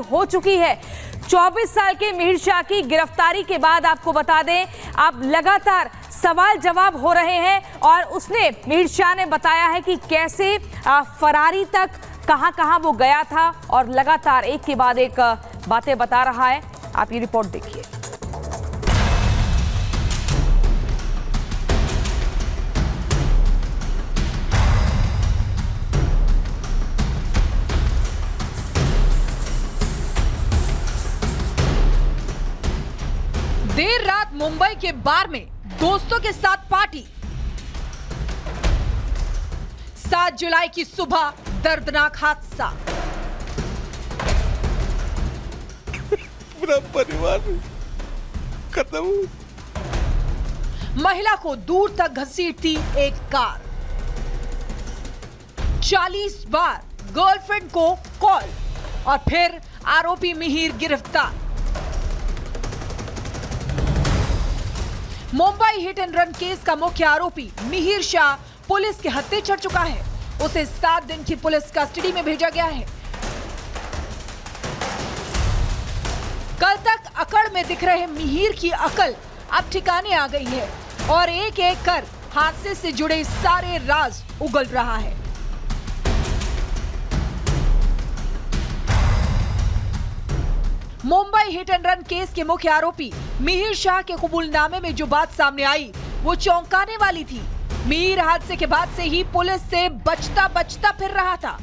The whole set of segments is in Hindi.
हो चुकी है। 24 साल के मिहिर शाह की गिरफ्तारी के बाद आपको बता दें, अब लगातार सवाल जवाब हो रहे हैं और उसने, मिहिर शाह ने बताया है कि कैसे फरारी तक कहां वो गया था और लगातार एक के बाद एक बातें बता रहा है। आप ये रिपोर्ट देखिए। देर रात मुंबई के बार में दोस्तों के साथ पार्टी। 7 जुलाई की सुबह दर्दनाक हादसा। पूरा परिवार खत्म। महिला को दूर तक घसीटती एक कार। 40 बार गर्लफ्रेंड को कॉल और फिर आरोपी मिहिर गिरफ्तार। Mumbai hit and run case का मुख्य आरोपी मिहिर शाह पुलिस के हत्थे चढ़ चुका है। उसे 7 दिन की पुलिस कस्टडी में भेजा गया है। कल तक अकड़ में दिख रहे मिहिर की अकल अब ठिकाने आ गई है और एक एक कर हादसे से जुड़े सारे राज उगल रहा है। Mumbai hit and run case के मुख्य आरोपी मिहिर शाह के कबूलनामे में जो बात सामने आई वो चौंकाने वाली थी। मिहिर हादसे के बाद से ही पुलिस से बचता बचता फिर रहा था।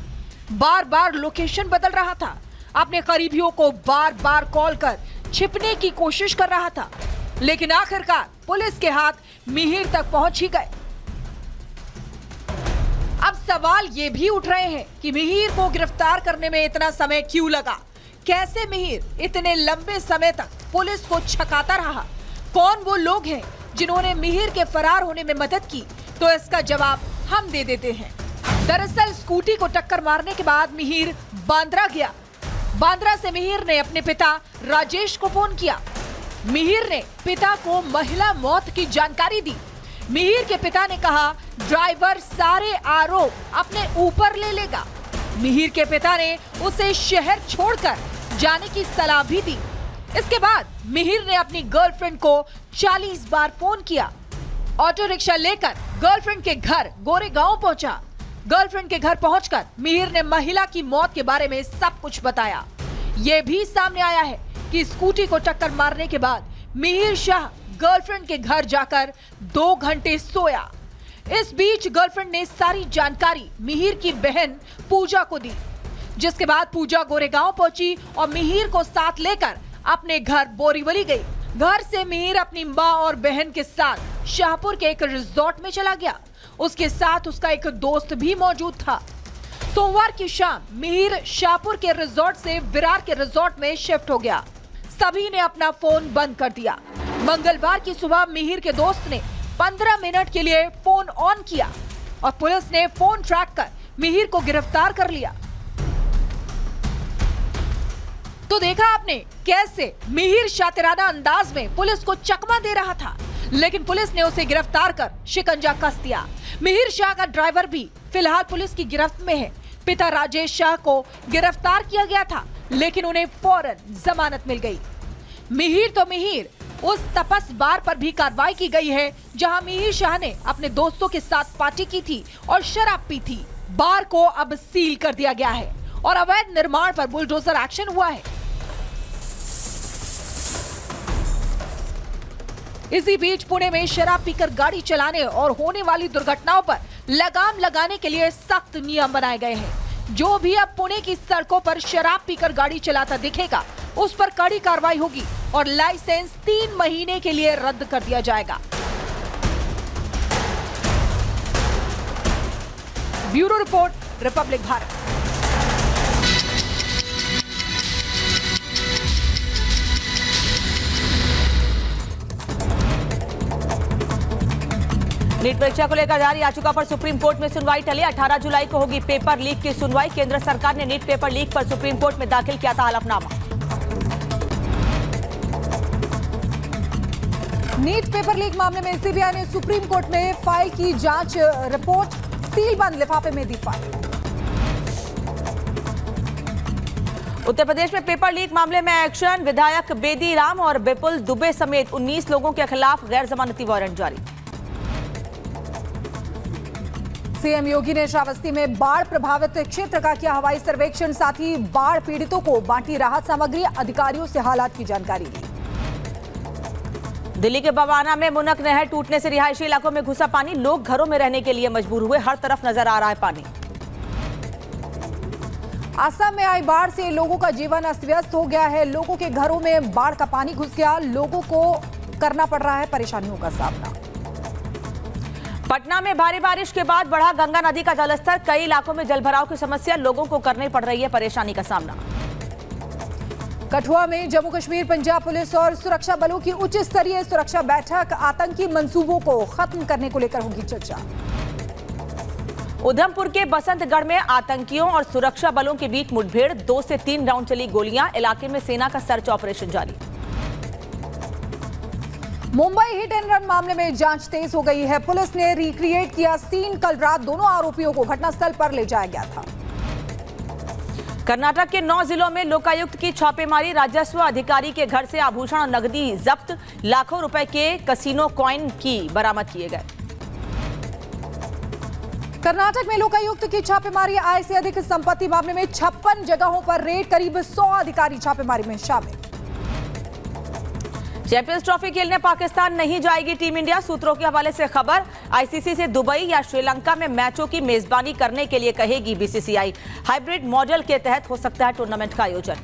बार बार लोकेशन बदल रहा था। अपने करीबियों को बार बार कॉल कर छिपने की कोशिश कर रहा था, लेकिन आखिरकार पुलिस के हाथ मिहिर तक पहुंच ही गए। अब सवाल ये भी उठ रहे हैं कि मिहिर को गिरफ्तार करने में इतना समय क्यों लगा? कैसे मिहिर इतने लंबे समय तक पुलिस को छकाता रहा? कौन वो लोग हैं जिन्होंने मिहिर के फरार होने में मदद की? तो इसका जवाब हम दे देते हैं। दरअसल स्कूटी को टक्कर मारने के बाद मिहिर बांद्रा गया। बांद्रा से मिहिर ने अपने पिता राजेश को फोन किया। मिहिर ने पिता को महिला मौत की जानकारी दी। मिहिर के पिता ने कहा ड्राइवर सारे आरोप अपने ऊपर ले लेगा। मिहिर के पिता ने उसे शहर छोड़कर जाने की सलाह भी दी। इसके बाद मिहिर ने अपनी गर्लफ्रेंड को 40 बार फोन किया। ऑटो रिक्शा लेकर गर्लफ्रेंड के घर गोरेगांव पहुंचा। गर्लफ्रेंड के घर पहुंचकर मिहिर ने महिला की मौत के बारे में सब कुछ बताया। ये भी सामने आया है कि स्कूटी को टक्कर मारने के बाद मिहिर शाह गर्लफ्रेंड के घर जाकर 2 घंटे सोया। इस बीच गर्लफ्रेंड ने सारी जानकारी मिहिर की बहन पूजा को दी, जिसके बाद पूजा गोरेगांव पहुंची और मिहिर को साथ लेकर अपने घर बोरीवली गई। घर से मिहिर अपनी मां और बहन के साथ शाहपुर के एक रिजॉर्ट में चला गया। उसके साथ उसका एक दोस्त भी मौजूद था। सोमवार की शाम मिहिर शाहपुर के रिजॉर्ट से विरार के रिजॉर्ट में शिफ्ट हो गया। सभी ने अपना फोन बंद कर दिया। मंगलवार की सुबह मिहिर के दोस्त ने 15 मिनट के लिए फोन ऑन किया और पुलिस ने फोन ट्रैक कर मिहिर को गिरफ्तार कर लिया। तो देखा आपने कैसे मिहिर शातिराना अंदाज में पुलिस को चकमा दे रहा था, लेकिन पुलिस ने उसे गिरफ्तार कर शिकंजा कस दिया। मिहिर शाह का ड्राइवर भी फिलहाल पुलिस की गिरफ्त में है। पिता राजेश शाह को गिरफ्तार किया गया था, लेकिन उन्हें फौरन जमानत मिल गई। मिहिर तो मिहिर, उस तपस बार पर भी कार्रवाई की गई है जहां मिहिर शाह ने अपने दोस्तों के साथ पार्टी की थी और शराब पी थी। बार को अब सील कर दिया गया है और अवैध निर्माण पर बुलडोजर एक्शन हुआ है। इसी बीच पुणे में शराब पीकर गाड़ी चलाने और होने वाली दुर्घटनाओं पर लगाम लगाने के लिए सख्त नियम बनाए गए हैं। जो भी अब पुणे की सड़कों पर शराब पीकर गाड़ी चलाता दिखेगा, उस पर कड़ी कार्रवाई होगी और लाइसेंस 3 महीने के लिए रद्द कर दिया जाएगा। Bureau report, republic Bharat. NEET परीक्षा को लेकर जारी याचिका पर सुप्रीम कोर्ट में सुनवाई टली। 18 जुलाई को होगी पेपर लीक की सुनवाई। केंद्र सरकार ने नीट पेपर लीक पर सुप्रीम कोर्ट में दाखिल किया था हलफनामा। नीट पेपर लीक मामले में सीबीआई ने सुप्रीम कोर्ट में फाइल की जांच रिपोर्ट, सील बंद लिफाफे में दी फाइल। उत्तर प्रदेश में पेपर लीक मामले में एक्शन, विधायक बेदी राम और विपुल दुबे समेत 19 लोगों के खिलाफ गैर जमानती वारंट जारी। सीएम योगी ने श्रावस्ती में बाढ़ प्रभावित क्षेत्र का किया हवाई सर्वेक्षण, साथ ही बाढ़ पीड़ितों को बांटी राहत सामग्री, अधिकारियों से हालात की जानकारी ली। दिल्ली के बवाना में मुनक नहर टूटने से रिहायशी इलाकों में घुसा पानी, लोग घरों में रहने के लिए मजबूर हुए, हर तरफ नजर आ रहा है पानी। असम में आई बाढ़ से लोगों का जीवन अस्त व्यस्त हो गया है, लोगों के घरों में बाढ़ का पानी घुस गया, लोगों को करना पड़ रहा है परेशानियों का सामना। पटना में भारी बारिश के बाद बढ़ा गंगा नदी का जलस्तर, कई इलाकों में जलभराव की समस्या, लोगों को करनी पड़ रही है परेशानी का सामना। कठुआ में जम्मू कश्मीर पंजाब पुलिस और सुरक्षा बलों की उच्च स्तरीय सुरक्षा बैठक, आतंकी मंसूबों को खत्म करने को लेकर होगी चर्चा। उधमपुर के बसंतगढ़ में आतंकियों और सुरक्षा बलों के बीच मुठभेड़, 2 से 3 राउंड चली गोलियां, इलाके में सेना का सर्च ऑपरेशन जारी। मुंबई हिट एंड रन मामले में जांच तेज हो गई है, पुलिस ने रिक्रिएट किया सीन, कल रात दोनों आरोपियों को घटनास्थल पर ले जाया गया था। कर्नाटक के 9 जिलों में लोकायुक्त की छापेमारी, राजस्व अधिकारी के घर से आभूषण और नकदी जब्त, लाखों रुपए के कसिनो कॉइन की बरामद किए गए। कर्नाटक में लोकायुक्त की छापेमारी, आय से अधिक संपत्ति मामले में 56 जगहों पर रेड, करीब 100 अधिकारी छापेमारी में शामिल। चैंपियंस ट्रॉफी खेलने पाकिस्तान नहीं जाएगी टीम इंडिया, सूत्रों के हवाले से खबर। आईसीसी से दुबई या श्रीलंका में मैचों की मेजबानी करने के लिए कहेगी बीसीसीआई, हाइब्रिड मॉडल के तहत हो सकता है टूर्नामेंट का आयोजन।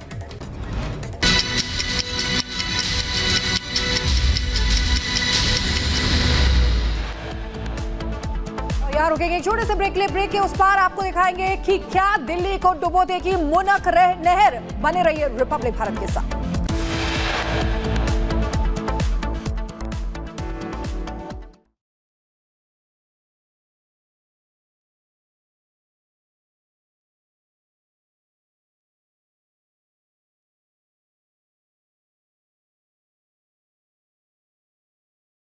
यहाँ रुकेंगे एक छोटे से ब्रेक ले, ब्रेक के उस पार आपको दिखाएंगे कि क्या दिल्ली को डुबो देगी मुनक नहर। बने रहिए रिपब्लिक भारत के साथ।